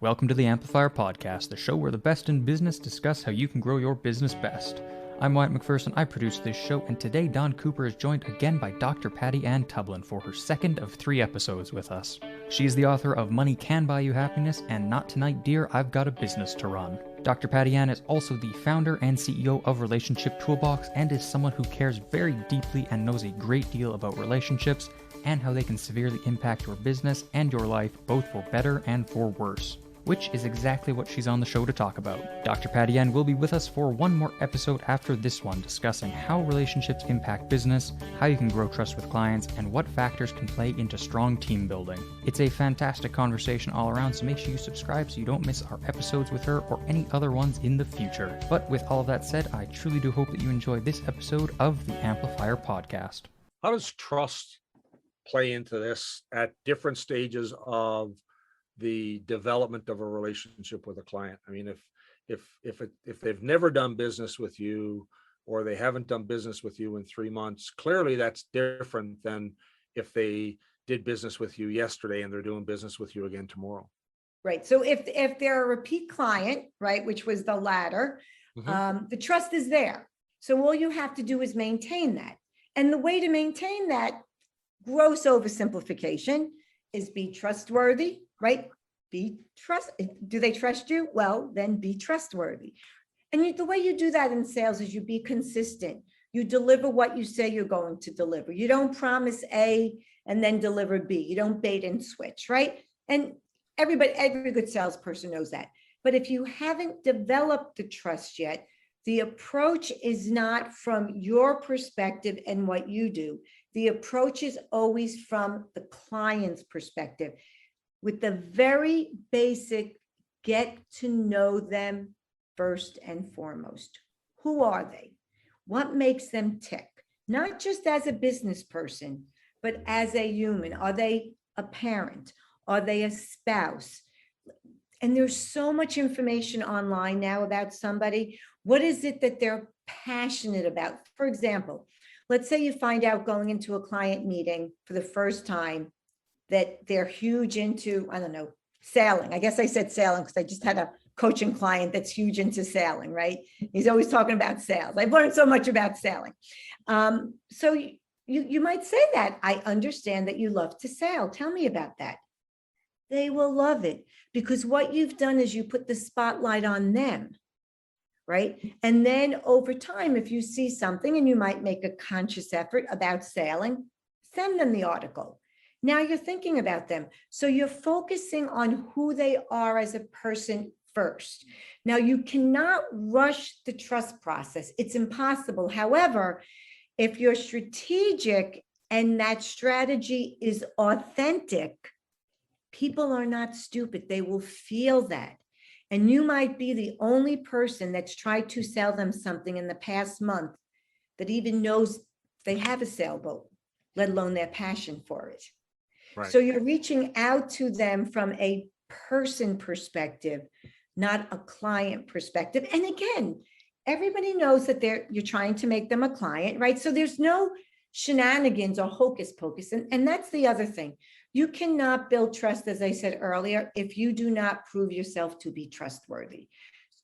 Welcome to the Amplifier Podcast, the show where the best in business discuss how you can grow your business best. I'm Wyatt McPherson, I produce this show, and today Don Cooper is joined again by Dr. Patty Ann Tublin for her second of 3 episodes with us. She is the author of Money Can Buy You Happiness and Not Tonight Dear, I've Got a Business to Run. Dr. Patty Ann is also the founder and CEO of Relationship Toolbox and is someone who cares very deeply and knows a great deal about relationships and how they can severely impact your business and your life, both for better and for worse. Which is exactly what she's on the show to talk about. Dr. Patty Ann will be with us for one more episode after this one, discussing how relationships impact business, how you can grow trust with clients, and what factors can play into strong team building. It's a fantastic conversation all around, so make sure you subscribe so you don't miss our episodes with her or any other ones in the future. But with all of that said, I truly do hope that you enjoy this episode of the Amplifier Podcast. How does trust play into this at different stages of the development of a relationship with a client? I mean, if they've never done business with you or they haven't done business with you in 3 months, clearly that's different than if they did business with you yesterday and they're doing business with you again tomorrow. Right. So if they're a repeat client, right, which was the latter, the trust is there. So all you have to do is maintain that. And the way to maintain that, gross oversimplification, is be trustworthy, right? Do they trust you? Well, then be trustworthy. And the way you do that in sales is you be consistent. You deliver what you say you're going to deliver. You don't promise A and then deliver B. You don't bait and switch, right? And every good salesperson knows that. But if you haven't developed the trust yet, the approach is not from your perspective and what you do. The approach is always from the client's perspective, with the very basic, get to know them first and foremost. Who are they? What makes them tick? Not just as a business person, but as a human. Are they a parent? Are they a spouse? And there's so much information online now about somebody. What is it that they're passionate about? For example, let's say you find out going into a client meeting for the first time that they're huge into, I don't know, sailing. I guess I said sailing because I just had a coaching client that's huge into sailing, right? He's always talking about sales. I've learned so much about sailing. So you might say that. I understand that you love to sail. Tell me about that. They will love it because what you've done is you put the spotlight on them, right? And then over time, if you see something and you might make a conscious effort about sailing, send them the article. Now you're thinking about them. So you're focusing on who they are as a person first. Now you cannot rush the trust process. It's impossible. However, if you're strategic and that strategy is authentic, people are not stupid. They will feel that. And you might be the only person that's tried to sell them something in the past month that even knows they have a sailboat, let alone their passion for it. Right. So you're reaching out to them from a person perspective, not a client perspective. And again, everybody knows that you're trying to make them a client, right? So there's no shenanigans or hocus pocus. And that's the other thing. You cannot build trust, as I said earlier, if you do not prove yourself to be trustworthy.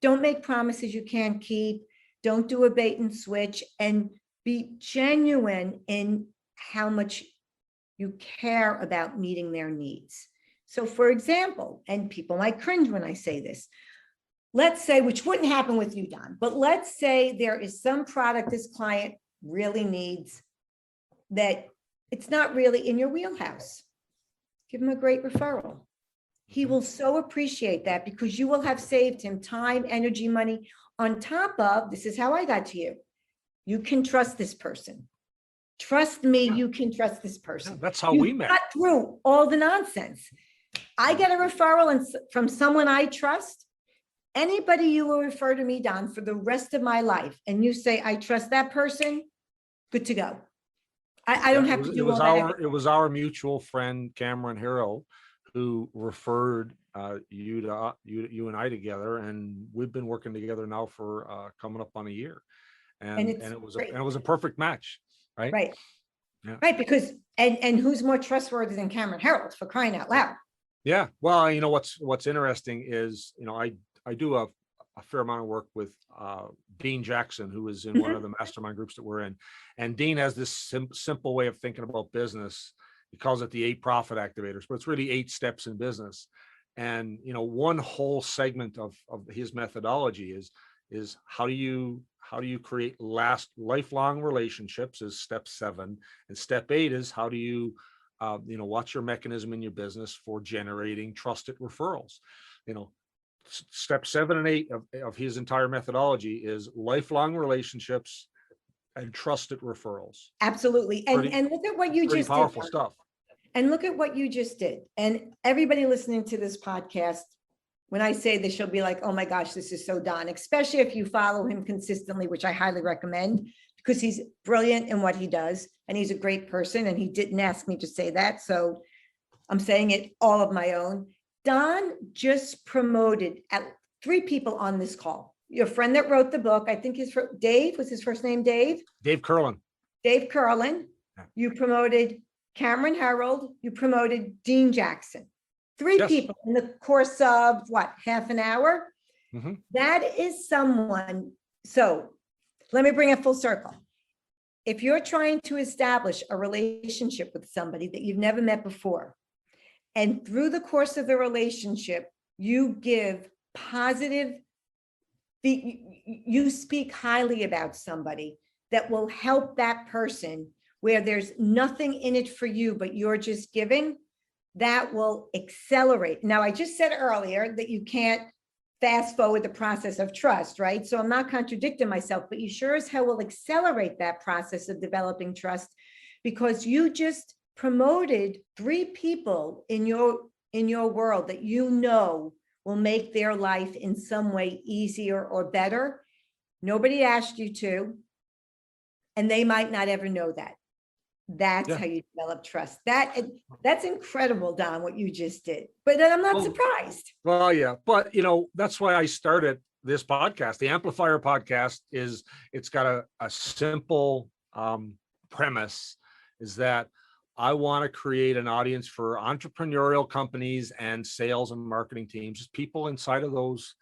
Don't make promises you can't keep. Don't do a bait and switch, and be genuine in how much you care about meeting their needs. So for example, and people might cringe when I say this, let's say, which wouldn't happen with you, Don, but let's say there is some product this client really needs that it's not really in your wheelhouse. Give him a great referral. He will so appreciate that because you will have saved him time, energy, money. On top of, this is how I got to you. You can trust this person. Trust me, you can trust this person. Yeah, that's how we met. Got through all the nonsense. I get a referral from someone I trust. Anybody you will refer to me, Don, for the rest of my life, and you say, I trust that person, good to go. I don't have to do all that. It was our mutual friend, Cameron Harrell, who referred you and I together, and we've been working together now for coming up on a year. And it was a perfect match. Right. Right. Yeah. Right. Because, and who's more trustworthy than Cameron Harrell, for crying out loud? Yeah. Well, what's interesting is, I do a fair amount of work with Dean Jackson, who is in one of Mhm. the mastermind groups that we're in. And Dean has this simple way of thinking about business. He calls it the 8 profit activators, but it's really 8 steps in business. And, one whole segment of his methodology is how do you create lifelong relationships is step 7. And step 8 is how do you what's your mechanism in your business for generating trusted referrals. Step 7 and 8 of his entire methodology is lifelong relationships and trusted referrals. Absolutely. And Pretty, and look at what you pretty just did. powerful stuff. And look at what you just did. And everybody listening to this podcast, when I say this, you'll be like, oh my gosh, this is so Don, especially if you follow him consistently, which I highly recommend because he's brilliant in what he does. And he's a great person. And he didn't ask me to say that. So I'm saying it all of my own. Don just promoted at 3 people on this call. Your friend that wrote the book, I think Dave, was his first name Dave? Dave Curlin. Dave Curlin. Yeah. You promoted Cameron Harold. You promoted Dean Jackson. 3 Yes. people in the course of what, half an hour? Mhm. That is someone. So let me bring it full circle. If you're trying to establish a relationship with somebody that you've never met before, and through the course of the relationship, you give positive, you speak highly about somebody that will help that person where there's nothing in it for you, but you're just giving, that will accelerate. Now, I just said earlier that you can't fast forward the process of trust, right? So I'm not contradicting myself, but you sure as hell will accelerate that process of developing trust because you just promoted 3 people in your world that will make their life in some way easier or better. Nobody asked you to, and they might not ever know that. That's how you develop trust. That's incredible, Don, what you just did. But then I'm not surprised. Well, yeah, but that's why I started this podcast. The Amplifier Podcast it's got a simple premise, is that I want to create an audience for entrepreneurial companies and sales and marketing teams, just people inside of those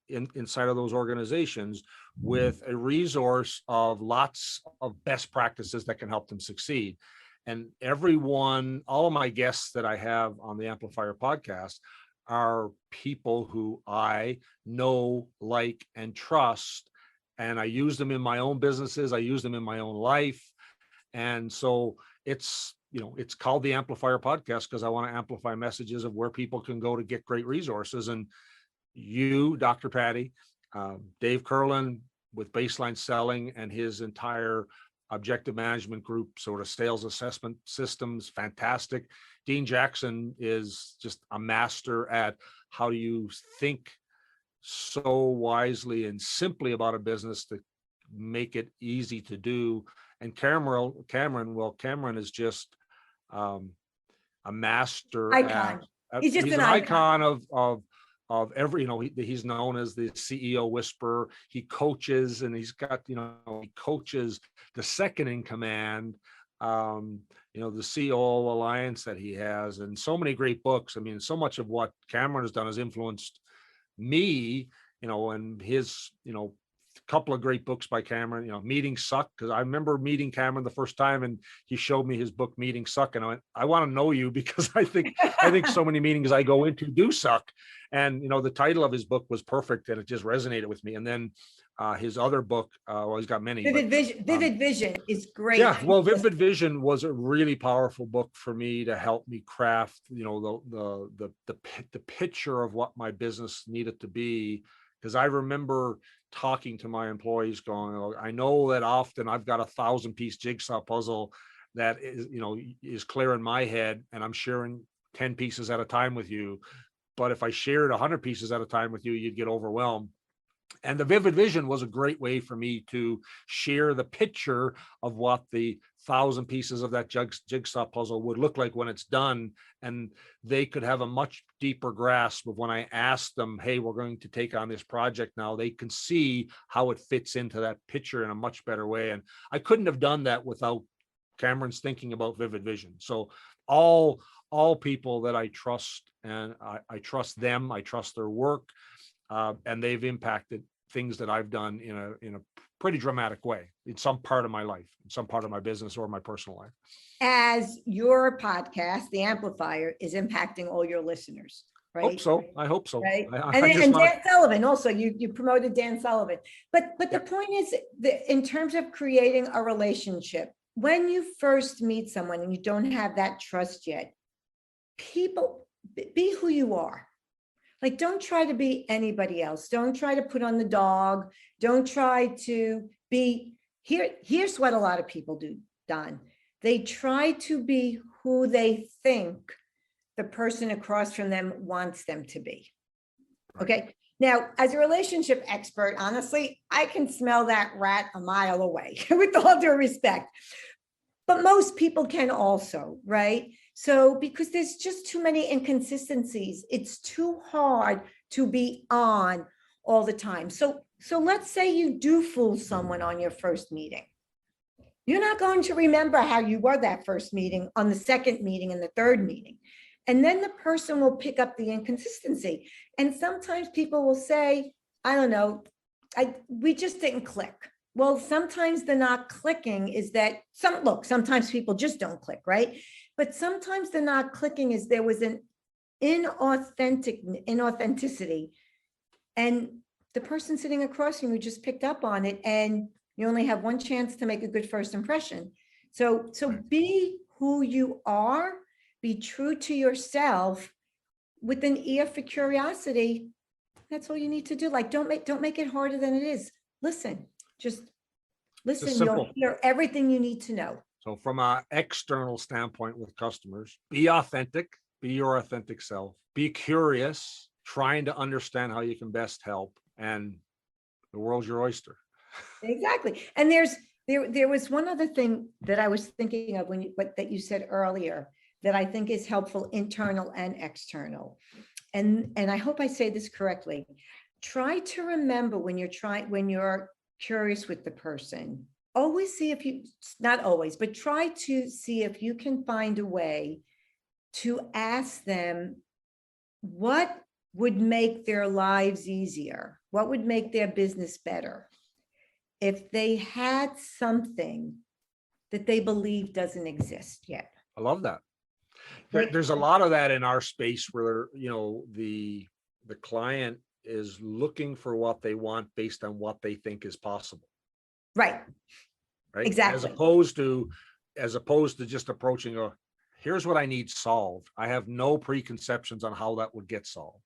inside of those organizations with a resource of lots of best practices that can help them succeed. And all of my guests that I have on the Amplifier Podcast are people who I know, like, and trust. And I use them in my own businesses. I use them in my own life. And so it's called the Amplifier Podcast because I want to amplify messages of where people can go to get great resources. And you, Dr. Patty, Dave Curlin with Baseline Selling and his entire objective management group, sort of sales assessment systems, fantastic. Dean Jackson is just a master at how do you think so wisely and simply about a business to make it easy to do. And Cameron is just a master Icon. He's just he's an an icon of every, he's known as the CEO whisperer. He coaches, and he coaches the second in command, the CEO Alliance that he has, and so many great books. I mean, so much of what Cameron has done has influenced me, and his, couple of great books by Cameron, Meetings Suck. Because I remember meeting Cameron the first time and he showed me his book, Meetings Suck. And I went, I want to know you because I think so many meetings I go into do suck. And, the title of his book was perfect and it just resonated with me. And then his other book, he's got many. Vivid Vision is great. Yeah, well, Vivid Vision was a really powerful book for me to help me craft, the picture of what my business needed to be. Because I remember talking to my employees going, oh, I know that often I've got 1,000-piece jigsaw puzzle that is clear in my head, and I'm sharing 10 pieces at a time with you. But if I shared 100 pieces at a time with you, you'd get overwhelmed. And the Vivid Vision was a great way for me to share the picture of what the 1,000 pieces of that jigsaw puzzle would look like when it's done. And they could have a much deeper grasp of when I asked them, hey, we're going to take on this project now, they can see how it fits into that picture in a much better way. And I couldn't have done that without Cameron's thinking about Vivid Vision. So all all people that I trust, and I trust them. I trust their work, and they've impacted things that I've done in a pretty dramatic way in some part of my life, in some part of my business or my personal life. As your podcast, The Amplifier, is impacting all your listeners, right? Hope so. I hope so. Right. I just And wanna- Dan Sullivan also, you promoted Dan Sullivan. But the point is that in terms of creating a relationship, when you first meet someone and you don't have that trust yet, people, be who you are. Like, don't try to be anybody else. Don't try to put on the dog. Don't try to be here's what a lot of people do, Don. They try to be who they think the person across from them wants them to be. Okay. Now, as a relationship expert, honestly, I can smell that rat a mile away with all due respect. But most people can also, right? So because there's just too many inconsistencies, it's too hard to be on all the time. So let's say you do fool someone on your first meeting. You're not going to remember how you were that first meeting, on the second meeting, and the third meeting. And then the person will pick up the inconsistency. And sometimes people will say, I don't know, we just didn't click. Well, sometimes the not clicking is that sometimes people just don't click, right? But sometimes the not clicking is there was an inauthenticity. And the person sitting across from you just picked up on it, and you only have one chance to make a good first impression. So be who you are, be true to yourself with an ear for curiosity. That's all you need to do. Like, don't make it harder than it is. Listen, just listen. You'll hear everything you need to know. So from an external standpoint with customers, be authentic, be your authentic self, be curious, trying to understand how you can best help, and the world's your oyster. Exactly. And there was one other thing that I was thinking of that you said earlier that I think is helpful, internal and external. And I hope I say this correctly. Try to remember when you're curious with the person, always see if you, not always, but try to see if you can find a way to ask them what would make their lives easier, what would make their business better if they had something that they believe doesn't exist yet. I love that. There's a lot of that in our space where, the client is looking for what they want based on what they think is possible. Right. Exactly. As opposed to just approaching here's what I need solved. I have no preconceptions on how that would get solved.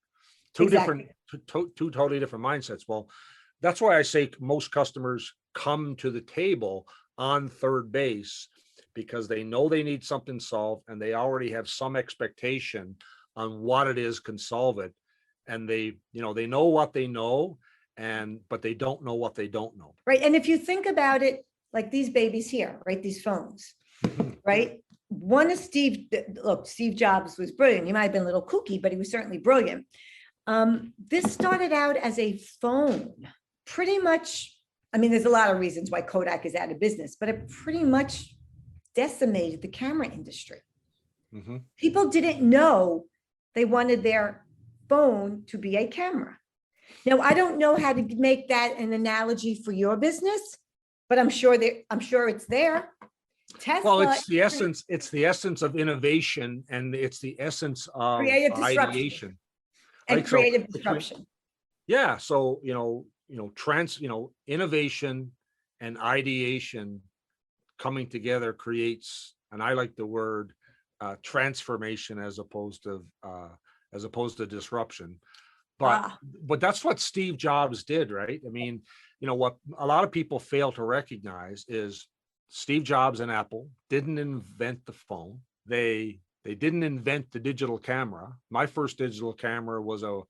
Two totally different mindsets. Well, that's why I say most customers come to the table on third base, because they know they need something solved and they already have some expectation on what it is can solve it. And they know what they know, but they don't know what they don't know. Right. And if you think about it, like these babies here, right? These phones, right? One is Steve Jobs was brilliant. He might have been a little kooky, but he was certainly brilliant. This started out as a phone, pretty much. I mean, there's a lot of reasons why Kodak is out of business, but it pretty much decimated the camera industry. Mm-hmm. People didn't know they wanted their phone to be a camera. Now, I don't know how to make that an analogy for your business, but I'm sure it's there. Tesla, well, it's the essence of innovation, and it's the essence of ideation and creative disruption. Yeah. So, innovation and ideation coming together creates, and I like the word transformation as opposed to disruption. But that's what Steve Jobs did, right? I mean, what a lot of people fail to recognize is Steve Jobs and Apple didn't invent the phone. They didn't invent the digital camera. My first digital camera was a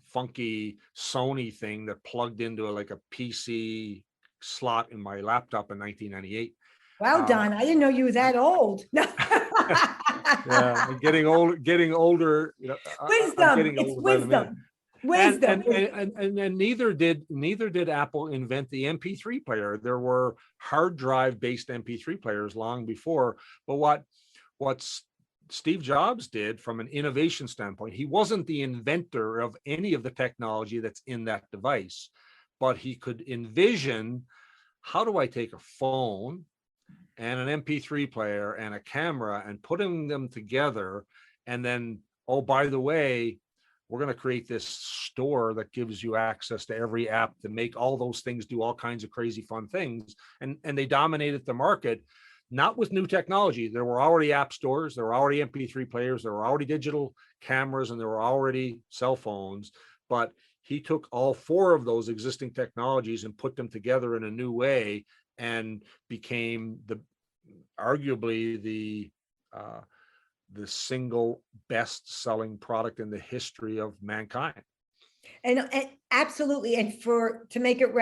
funky Sony thing that plugged into a PC slot in my laptop in 1998. Wow, Don, I didn't know you were that old. Yeah, I'm getting older. Wisdom. It's wisdom. Wisdom. And neither did Apple invent the MP3 player. There were hard drive based MP3 players long before. But what Steve Jobs did from an innovation standpoint. He wasn't the inventor of any of the technology that's in that device, but he could envision, how do I take a phone and an MP3 player and a camera and putting them together, and then, oh, by the way, we're going to create this store that gives you access to every app to make all those things do all kinds of crazy fun things. And they dominated the market, not with new technology. There were already app stores, there were already MP3 players, there were already digital cameras, and there were already cell phones. But he took all four of those existing technologies and put them together in a new way, and became arguably the single best selling product in the history of mankind. And absolutely. And to make it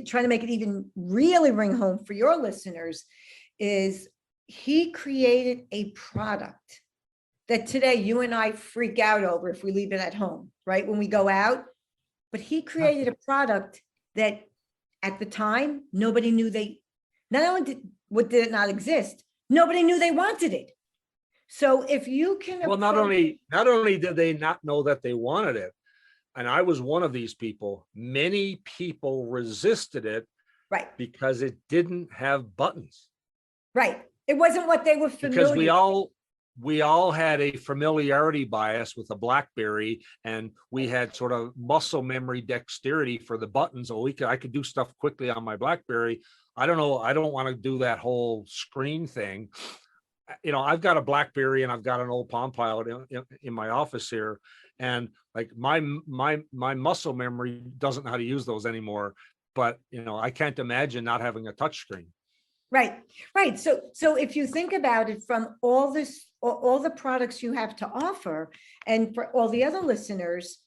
trying to make it even really ring home for your listeners, is he created a product that today you and I freak out over if we leave it at home, right? When we go out. But he created a product that at the time, nobody knew not only did it not exist, nobody knew they wanted it. So if you can, well, not only did they not know that they wanted it, and I was one of these people, many people resisted it, right? Because it didn't have buttons. Right. It wasn't what they were familiar. Because we all had a familiarity bias with a Blackberry, and we had sort of muscle memory dexterity for the buttons. Oh, I could do stuff quickly on my Blackberry. I don't know. I don't want to do that whole screen thing. I've got a Blackberry and I've got an old Palm Pilot in my office here, and like my muscle memory doesn't know how to use those anymore. But I can't imagine not having a touch screen. Right. So if you think about it from all the products you have to offer, and for all the other listeners,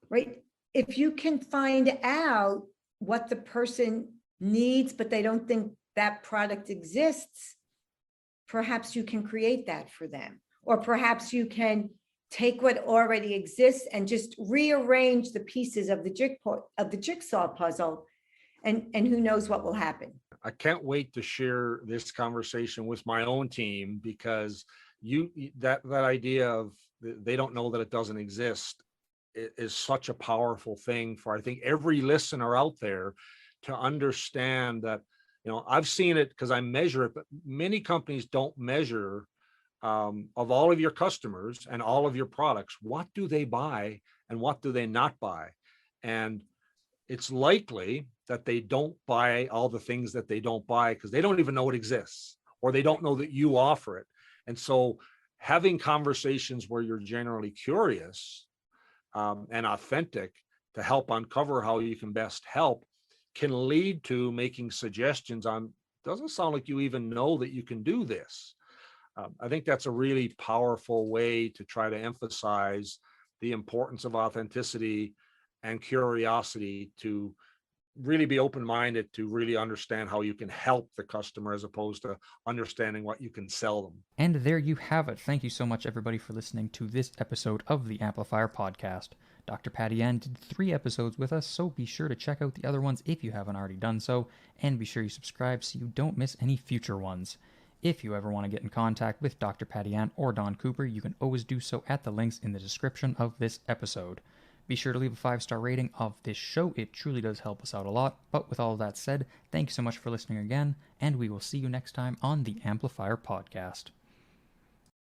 right? If you can find out what the person needs, but they don't think that product exists, perhaps you can create that for them. Or perhaps you can take what already exists and just rearrange the pieces of the jigsaw puzzle, and who knows what will happen. I can't wait to share this conversation with my own team, because that idea of they don't know that it doesn't exist is such a powerful thing for, I think, every listener out there to understand that. I've seen it because I measure it, but many companies don't measure of all of your customers and all of your products, what do they buy and what do they not buy? And it's likely that they don't buy all the things that they don't buy because they don't even know it exists, or they don't know that you offer it. And so having conversations where you're generally curious and authentic to help uncover how you can best help can lead to making suggestions on, doesn't sound like you even know that you can do this. I think that's a really powerful way to try to emphasize the importance of authenticity and curiosity, to really be open-minded, to really understand how you can help the customer as opposed to understanding what you can sell them. And there you have it. Thank you so much, everybody, for listening to this episode of the Amplifier Podcast. Dr. Patty Ann did 3 episodes with us, so be sure to check out the other ones if you haven't already done so, and be sure you subscribe so you don't miss any future ones. If you ever want to get in contact with Dr. Patty Ann or Don Cooper, you can always do so at the links in the description of this episode. Be sure to leave a 5-star rating of this show. It truly does help us out a lot. But with all of that said, thank you so much for listening again, and we will see you next time on the Amplifier Podcast.